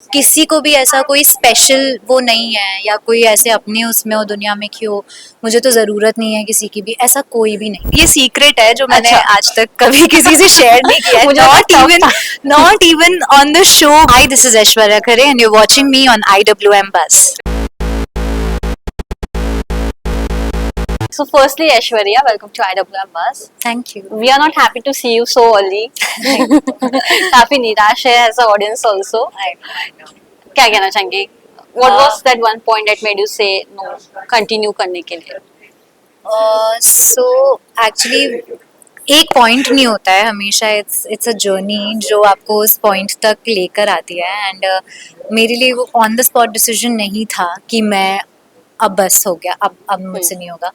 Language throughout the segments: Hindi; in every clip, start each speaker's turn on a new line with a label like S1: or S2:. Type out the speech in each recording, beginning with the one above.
S1: किसी को भी ऐसा कोई स्पेशल वो नहीं है या कोई ऐसे अपने उसमें हो दुनिया में कि हो मुझे तो जरूरत नहीं है किसी की भी, ऐसा कोई भी नहीं। ये सीक्रेट है जो मैंने
S2: अच्छा।
S1: आज तक कभी किसी से शेयर नहीं किया है,
S2: मुझे लगा tough था।
S1: Not even on the show. Hi, this is Aishwarya Khare and you are watching me on IWM Buzz.
S2: So firstly, Aishwarya, welcome to IWM Bus.
S1: Thank you.
S2: We are not happy to see you so early. काफी निराश है as a audience also. क्या कहना चाहेंगे? What was that one point that made you say no, continue करने के लिए?
S1: सो एक्चुअली एक पॉइंट नहीं होता है हमेशा, इट्स अ जर्नी जो आपको उस पॉइंट तक लेकर आती है। एंड मेरे लिए वो ऑन द स्पॉट डिसीजन नहीं था कि मैं अब बस हो गया, अब मुझसे नहीं होगा।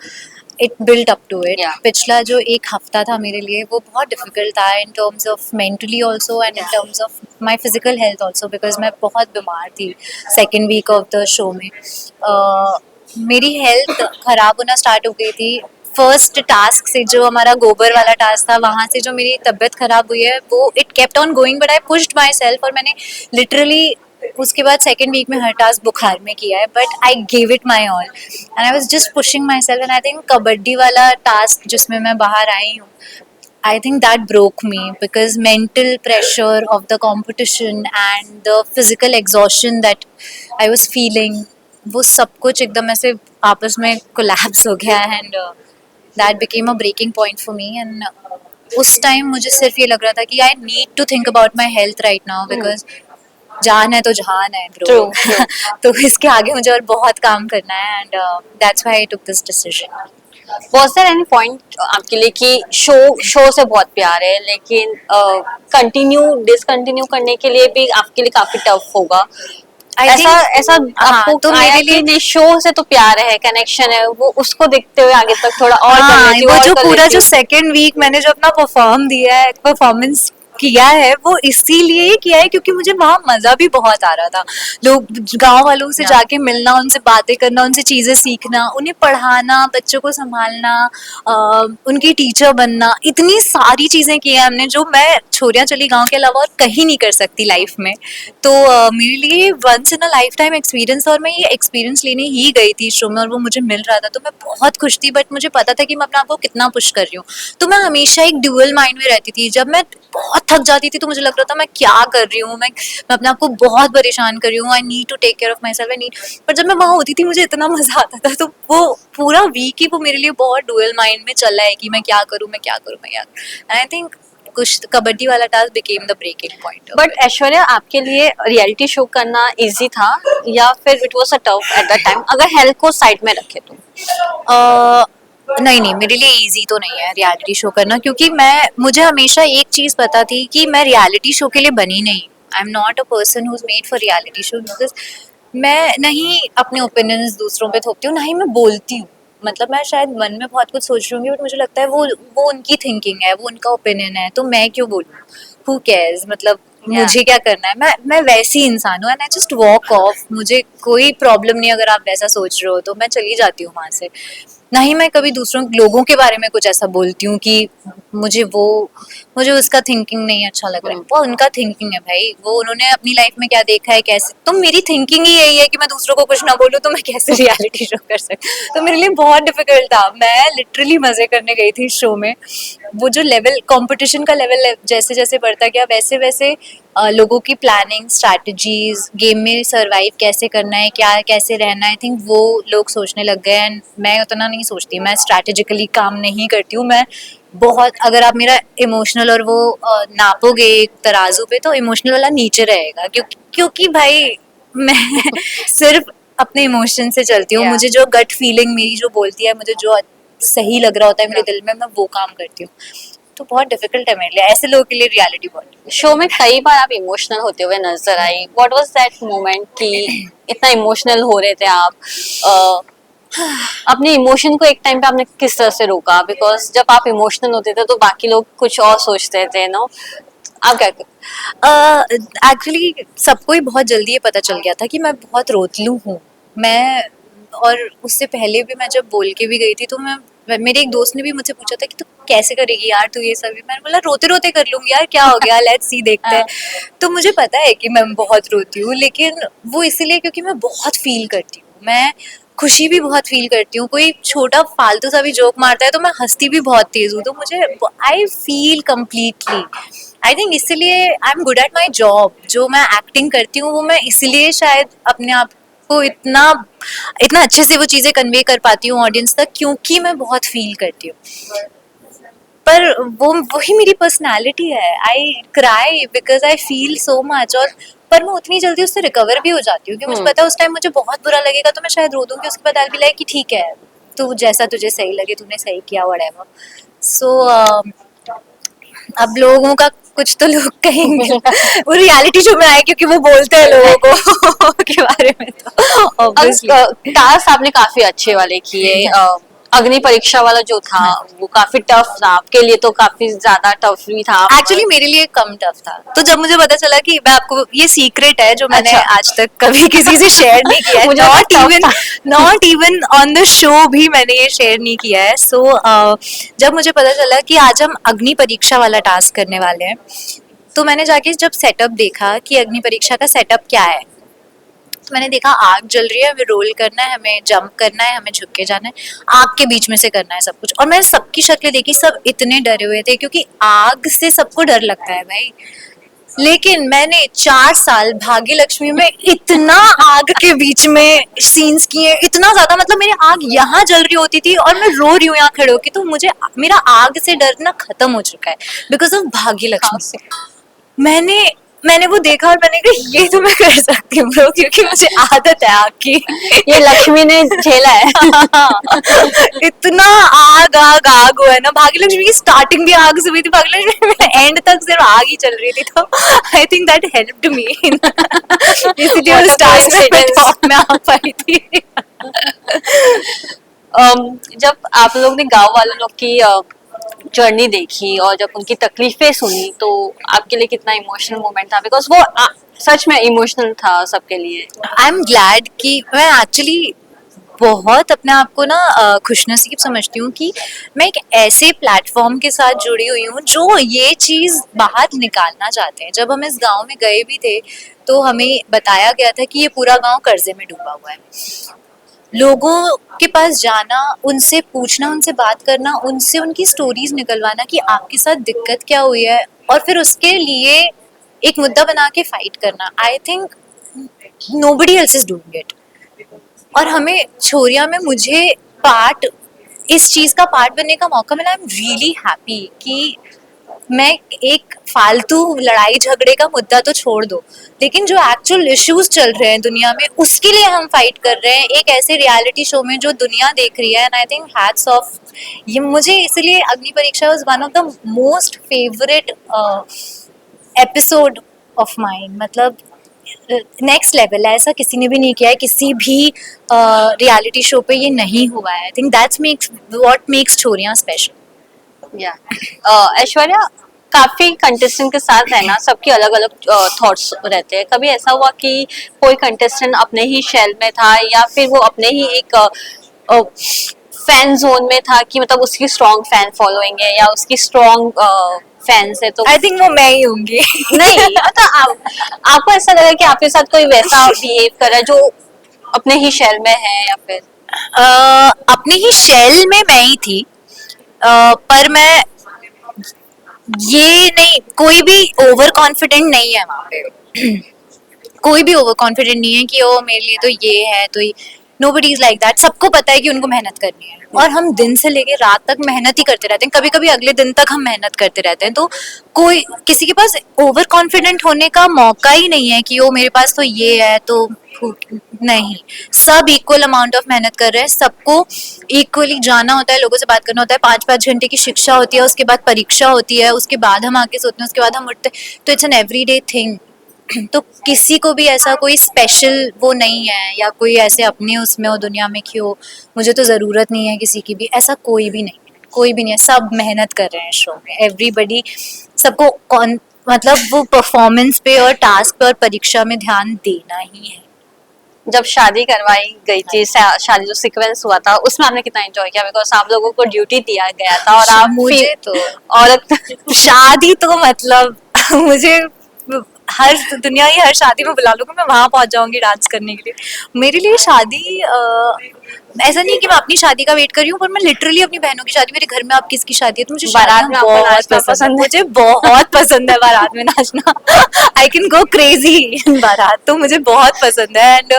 S1: It built up to it.
S2: Yeah.
S1: पिछला जो एक हफ्ता था मेरे लिए वो बहुत डिफिकल्ट था in terms of mentally also and in terms of my physical health also, because मैं बहुत बीमार थी second week of the show में। मेरी हेल्थ खराब होना स्टार्ट हो गई थी फर्स्ट टास्क से, जो हमारा गोबर वाला टास्क था वहाँ से जो मेरी तबीयत खराब हुई है वो it kept on going, but I pushed my self. और मैंने लिटरली उसके बाद सेकेंड वीक में हर टास्क बुखार में किया है, but I give it my all and I was just pushing my self. And I think kabaddi वाला टास्क जिसमें मैं बाहर आई हूँ, I think that broke me because mental pressure of the competition and the physical exhaustion that I was feeling, वो सब कुछ एकदम ऐसे आपस में collapse हो गया and that became a breaking point for me। and उस टाइम मुझे सिर्फ ये लग रहा था कि I need to think about my health right now because जान है तो जहान है ब्रो।
S2: True, true.
S1: तो इसके आगे मुझे और बहुत काम करना है and that's why I took this decision।
S2: Was there any point आपके लिए कि शो से बहुत प्यार है लेकिन कंटिन्यू डिसकंटिन्यू करने के लिए भी आपके लिए काफी टफ होगा?
S1: I
S2: ऐसा
S1: think
S2: ऐसा
S1: हाँ,
S2: आपको
S1: तो
S2: आया
S1: मेरे
S2: कि
S1: लिए
S2: नहीं शो से तो प्यार है, कनेक्शन है, वो उसको देखते हुए आगे तक थोड़ा और कर
S1: हाँ,
S2: लेती हूँ
S1: वो
S2: और
S1: जो
S2: कर
S1: पूरा
S2: लेती
S1: जो
S2: हूँ।
S1: सेकेंड वीक मैंने जो अपना परफॉर्मेंस किया है वो इसीलिए ही किया है क्योंकि मुझे वहाँ मजा भी बहुत आ रहा था। लोग गांव वालों से जाके मिलना, उनसे बातें करना, उनसे चीजें सीखना, उन्हें पढ़ाना, बच्चों को संभालना, उनकी टीचर बनना, इतनी सारी चीजें की है हमने जो मैं छोरियां चली गांव के अलावा और कहीं नहीं कर सकती लाइफ में। तो मेरे लिए once in a lifetime experience, और मैं ये एक्सपीरियंस लेने ही गई थी शो में और वो मुझे मिल रहा था तो मैं बहुत खुश थी। बट मुझे पता था कि मैं अपने आप को कितना पुश कर रही हूँ, तो मैं हमेशा एक ड्यूअल माइंड में रहती थी। जब मैं बहुत थक जाती थी तो मुझे लग रहा था मैं क्या कर रही हूँ, मैं अपने आप को बहुत परेशान कर रही हूँ, I need to take care of myself, I need. पर जब मैं वहाँ होती थी मुझे इतना मजा आता था। तो वो पूरा वीक ही वो मेरे लिए बहुत ड्यूअल माइंड में चला है कि मैं क्या करूँ, मैं क्या करूँ, मैं क्या करूँ। आई थिंक कुछ कबड्डी वाला task became the breaking point.
S2: But Aishwarya आपके लिए रियलिटी शो करना इजी था या फिर it was a tough at the time, अगर हेल्थ को साइड में रखे तो?
S1: नहीं नहीं, मेरे लिए इजी तो नहीं है रियलिटी शो करना, क्योंकि मुझे हमेशा एक चीज पता थी कि मैं रियलिटी शो के लिए बनी नहीं। I am not a person who is made for reality show, because मैं नहीं अपने ओपिनियंस दूसरों पे थोपती हूँ, ना ही मैं बोलती हूँ। मतलब मैं शायद मन में बहुत कुछ सोच रही हूँ बट मुझे लगता है वो उनकी थिंकिंग है, वो उनका ओपिनियन है, तो मैं क्यों बोलूँ, हु केयर्स, मतलब मुझे क्या करना है। मैं वैसी इंसान हूँ and I just walk of. मुझे कोई प्रॉब्लम नहीं अगर आप वैसा सोच रहे हो तो मैं चली जाती हूँ वहां से। ना ही मैं कभी दूसरों लोगों के बारे में कुछ ऐसा बोलती हूँ कि मुझे वो मुझे उसका थिंकिंग नहीं अच्छा लग रहा है। वो उनका थिंकिंग है भाई, वो उन्होंने अपनी लाइफ में क्या देखा है कैसे, तो मेरी थिंकिंग ही यही है कि मैं दूसरों को कुछ ना बोलूँ, तो मैं कैसे रियलिटी शो कर सकती। तो मेरे लिए बहुत डिफिकल्ट था। मैं लिटरली मजे करने गई थी शो में। वो जो लेवल कंपटीशन का लेवल जैसे जैसे बढ़ता गया वैसे वैसे लोगों की प्लानिंग, स्ट्रैटेजीज, गेम में सरवाइव कैसे करना है, क्या कैसे रहना है, आई थिंक वो लोग सोचने लग गए। एंड मैं उतना नहीं सोचती, मैं स्ट्रैटेजिकली काम नहीं करती हूँ। मैं बहुत, अगर आप मेरा इमोशनल और वो नापोगे एक तराजू पे तो इमोशनल वाला नीचे रहेगा, क्योंकि भाई मैं सिर्फ अपने इमोशन से चलती हूँ।
S2: Yeah.
S1: मुझे जो गट फीलिंग मेरी जो बोलती है, मुझे जो सही लग रहा होता है मेरे दिल में, मैं वो काम करती हूँ। तो बहुत डिफिकल्ट है मेरे लिए, ऐसे लोगों के लिए रियलिटी बहुत।
S2: शो में कई बार आप इमोशनल होते हुए नजर आई, व्हाट वाज दैट मोमेंट कि इतना इमोशनल हो रहे थे आप? अपने इमोशन को एक टाइम पे आपने किस तरह से रोका, बिकॉज जब आप इमोशनल होते थे तो बाकी लोग कुछ और सोचते थे, नो? आप क्या
S1: एक्चुअली सबको ही बहुत जल्दी ये पता चल गया था कि मैं बहुत रोतलू हूँ। और उससे पहले भी मैं जब बोल के भी गई थी तो मेरे एक दोस्त ने भी मुझसे पूछा था कि तू कैसे करेगी यार तू ये सब? मैंने बोला रोते रोते कर लूंगी यार, क्या हो गया, लेट्स सी, देखते हैं। तो मुझे पता है कि मैं बहुत रोती हूँ, लेकिन वो इसलिए क्योंकि मैं बहुत फील करती हूँ, मैं खुशी भी बहुत फील करती हूँ। कोई छोटा फालतू सा भी जोक मारता है तो मैं हंसती भी बहुत तेज हूँ, तो मुझे I feel completely. I think इसलिए I am good at my job, जो मैं एक्टिंग करती हूँ वो मैं इसलिए शायद अपने आप को इतना इतना अच्छे से वो चीजें कन्वे कर पाती हूँ ऑडियंस तक, क्योंकि मैं बहुत फील करती हूँ। पर वो वही मेरी पर्सनालिटी है, I cry because I feel so much. और पर मैं उतनी जल्दी उससे रिकवर भी हो जाती हूँ कि मुझे पता है उस टाइम मुझे बहुत बुरा लगेगा तो मैं शायद रो दूंगी, उसके बाद आई विल बी लाइक कि ठीक है, तू जैसा तुझे सही लगे तूने सही किया, व्हाटएवर। सो अब लोगों का कुछ तो लोग कहेंगे वो रियलिटी शो में आए क्योंकि वो बोलते हैं लोगों को के बारे में, तो ऑब्वियसली।
S2: टास्क आपने काफी अच्छे वाले किए। अग्नि परीक्षा वाला जो था वो काफी टफ था आपके लिए, तो काफी ज्यादा टफ भी था।
S1: एक्चुअली मेरे लिए कम टफ था। तो जब मुझे पता चला कि मैं आपको, ये सीक्रेट है जो मैंने
S2: अच्छा।
S1: आज तक कभी किसी से शेयर नहीं किया है,
S2: मुझे tough
S1: not even on the show भी मैंने ये शेयर नहीं किया है। सो जब मुझे पता चला कि आज हम अग्नि परीक्षा वाला टास्क करने वाले हैं, तो मैंने जाके जब सेटअप देखा कि अग्नि परीक्षा का सेटअप क्या है, तो मैंने देखा आग जल रही है, हमें रोल करना है, हमें जंप करना है, हमें झुक के जाना है, आग के बीच में से करना है सब कुछ। और मैंने सबकी शक्लें देखी, सब इतने डरे हुए थे क्योंकि आग से सबको डर लगता है भाई। लेकिन मैंने 4 साल भाग्य लक्ष्मी में इतना आग के बीच में सीन्स किए, इतना ज्यादा, मतलब मेरी आग यहाँ जल रही होती थी और मैं रो रही हूँ यहाँ खड़े होके, तो मुझे मेरा आग से डरना खत्म हो चुका है बिकॉज ऑफ भाग्य लक्ष्मी। मैंने मैंने वो देखा और मैंने कहा ये तो मैं कर सकती हूँ ब्रो, क्योंकि मुझे आदत है आग की।
S2: ये लक्ष्मी ने झेला है।
S1: इतना आग आग आग हुआ है ना, भाग्य लक्ष्मी की स्टार्टिंग भी आग से हुई थी, भाग्य लक्ष्मी में एंड तक सिर्फ आग ही चल रही थी। तो I think that helped me, इसीलिए
S2: What
S1: उस
S2: a
S1: टास्क में मैं
S2: coincidence.
S1: टॉप में आ पाई थी।
S2: जब आप लोग ने गांव वालों लोग की जर्नी देखी और जब उनकी तकलीफें सुनी, तो आपके लिए कितना इमोशनल मोमेंट था? बिकॉज वो सच में इमोशनल था सबके लिए।
S1: आई एम ग्लैड कि मैं एक्चुअली बहुत अपने आप को ना खुशनसीब समझती हूँ कि मैं एक ऐसे प्लेटफॉर्म के साथ जुड़ी हुई हूँ जो ये चीज़ बाहर निकालना चाहते हैं। जब हम इस गांव में गए भी थे तो हमें बताया गया था कि ये पूरा गांव कर्जे में डूबा हुआ है। लोगों के पास जाना, उनसे पूछना, उनसे बात करना, उनसे उनकी स्टोरीज निकलवाना कि आपके साथ दिक्कत क्या हुई है, और फिर उसके लिए एक मुद्दा बना के फाइट करना, I think nobody else is doing it. और हमें छोरिया में मुझे पार्ट, इस चीज का पार्ट बनने का मौका मिला। आई एम रियली हैप्पी कि मैं एक फालतू लड़ाई झगड़े का मुद्दा तो छोड़ दो, लेकिन जो एक्चुअल इश्यूज चल रहे हैं दुनिया में उसके लिए हम फाइट कर रहे हैं एक ऐसे रियलिटी शो में जो दुनिया देख रही है। And I think hats off, ये मुझे इसलिए अग्नि परीक्षा was one of the most favourite episode of mine. मतलब नेक्स्ट लेवल है, ऐसा किसी ने भी नहीं किया है, किसी भी रियलिटी शो पे ये नहीं हुआ है। I think that's makes what makes छोरियां स्पेशल।
S2: या ऐश्वर्या, काफी कंटेस्टेंट के साथ रहना, सबके अलग अलग थॉट्स रहते हैं। कभी ऐसा हुआ कि कोई कंटेस्टेंट अपने ही शेल में था, या फिर वो अपने ही एक फैन जोन में था, कि मतलब उसकी स्ट्रॉन्ग फैन फॉलोइंग है या उसकी स्ट्रॉन्ग फैंस है? तो
S1: आई थिंक वो मैं ही होंगी।
S2: नहीं, मतलब आपको ऐसा लगा कि आपके साथ कोई वैसा बिहेव कर रहा है जो अपने ही शेल में है, या फिर
S1: अपनी ही शेल में मैं ही थी, पर मैं ये नहीं, कोई भी ओवर कॉन्फिडेंट नहीं है वहाँ पे। कोई भी ओवर कॉन्फिडेंट नहीं है कि ओ मेरे लिए तो ये है, तो नोबडी इज लाइक दैट। सबको पता है कि उनको मेहनत करनी है और हम दिन से लेके रात तक मेहनत ही करते रहते हैं, कभी कभी अगले दिन तक हम मेहनत करते रहते हैं। तो कोई किसी के पास ओवर कॉन्फिडेंट होने का मौका ही नहीं है कि ओ मेरे पास तो ये है तो नहीं। सब इक्वल अमाउंट ऑफ मेहनत कर रहे हैं, सबको इक्वली जाना होता है, लोगों से बात करना होता है, 5-5 घंटे की शिक्षा होती है, उसके बाद परीक्षा होती है, उसके बाद हम आके सोते हैं, उसके बाद हम उठते हैं। तो इट्स एन एवरीडे थिंग। तो किसी को भी ऐसा कोई स्पेशल वो नहीं है, या कोई ऐसे अपने उसमें हो दुनिया में कि हो मुझे तो ज़रूरत नहीं है किसी की भी, ऐसा कोई भी नहीं है। कोई भी नहीं है, सब मेहनत कर रहे हैं शो में, एवरीबडी। सबको कौन, मतलब वो परफॉर्मेंस पे और टास्क पे और परीक्षा में ध्यान देना ही है।
S2: जब शादी करवाई गई थी, शादी जो सीक्वेंस हुआ था उसमें आपने कितना एंजॉय किया? बिकॉज आप लोगों को ड्यूटी दिया गया था और आप
S1: मुझे तो
S2: औरत
S1: शादी तो मतलब मुझे हर दुनिया की हर शादी में बुला लोगे मैं वहां पहुंच जाऊंगी डांस करने के लिए। मेरे लिए शादी ऐसा नहीं है कि मैं अपनी शादी का वेट कर रही हूँ, पर मैं लिटरली अपनी बहनों की शादी, मेरे घर में आप किसकी शादी है तो मुझे
S2: बारात
S1: शादियाँ
S2: में आपको
S1: बहुत
S2: नाचना
S1: पसंद है,
S2: पसंद है?
S1: मुझे बहुत पसंद है बारात में नाचना। I can go crazy in बारात, तो मुझे बहुत पसंद है। एंड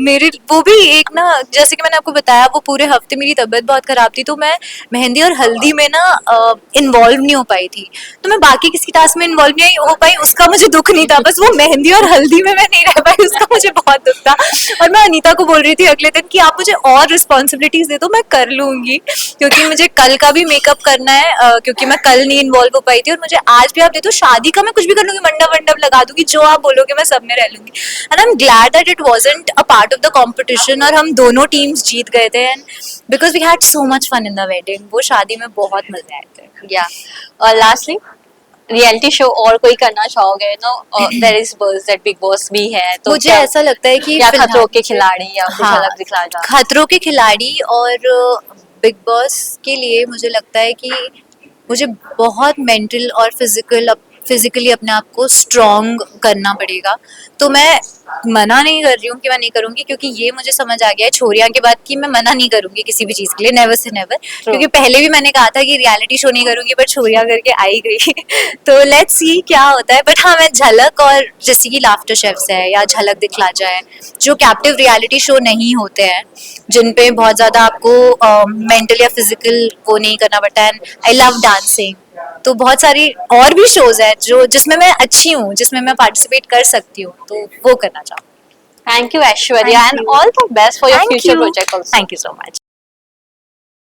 S1: मेरे वो भी एक ना, जैसे कि मैंने आपको बताया वो पूरे हफ्ते मेरी तबीयत बहुत खराब थी, तो मैं मेहंदी और हल्दी में ना इन्वॉल्व नहीं हो पाई थी। तो मैं बाकी किसी टास्क में इन्वॉल्व नहीं हो पाई, उसका मुझे दुख नहीं था, बस वो मेहंदी और हल्दी में मैं नहीं रह पाई, उसका मुझे बहुत दुख था। और मैं अनीता को बोल रही थी अगले दिन कि आप मुझे और रिस्पॉन्सिबिलिटीज दे दो, मैं कर लूंगी, क्योंकि मुझे कल का भी मेकअप करना है, क्योंकि मैं कल नहीं इन्वॉल्व हो पाई थी। और मुझे आज भी आप दे दो, शादी का मैं कुछ भी कर लूंगी, मंडप वंडप लगा दूंगी, जो आप बोलोगे मैं सब में रह लूंगी। And I am glad that it wasn't a part of the competition, और हम दोनों टीम्स जीत गए थे। And because we had so much fun in the wedding, वो शादी में बहुत मजे आए थे।
S2: या और लास्टली रियलिटी शो और कोई करना चाहोगे? No there is buzz that Bigg Boss भी है, तो
S1: मुझे
S2: क्या
S1: ऐसा लगता है कि
S2: या
S1: फिलहाल
S2: खतरों के खिलाड़ी या कुछ
S1: हाँ,
S2: अलग दिखलाया जा?
S1: खतरों के खिलाड़ी और बिग बॉस के लिए मुझे लगता है कि मुझे बहुत मेंटल और फिजिकली अपने आप को स्ट्रॉन्ग करना पड़ेगा। तो मैं मना नहीं कर रही हूँ कि मैं नहीं करूंगी, क्योंकि ये मुझे समझ आ गया है छोरियां के बाद कि मैं मना नहीं करूंगी किसी भी चीज के लिए, नेवर से नेवर। क्योंकि पहले भी मैंने कहा था कि रियलिटी शो नहीं करूंगी, बट छोरियां करके आई गई। तो लेट्स सी क्या होता है। बट हाँ, मैं झलक और जैसे कि लाफ्टर शेफ्स है या झलक दिखला जाए, जो कैप्टिव रियलिटी शो नहीं होते हैं, जिन पे बहुत ज्यादा आपको मेंटल या फिजिकल वो नहीं करना पड़ता है। आई लव डांसिंग, तो बहुत सारी और भी शोज है जो जिसमें मैं अच्छी हूँ, जिसमें मैं पार्टिसिपेट कर सकती हूँ, तो वो करना चाहूँ।
S2: Thank you Aishwarya,
S1: Thank
S2: and
S1: you.
S2: All the best for your
S1: Thank
S2: future
S1: you.
S2: Project also.
S1: Thank you so much.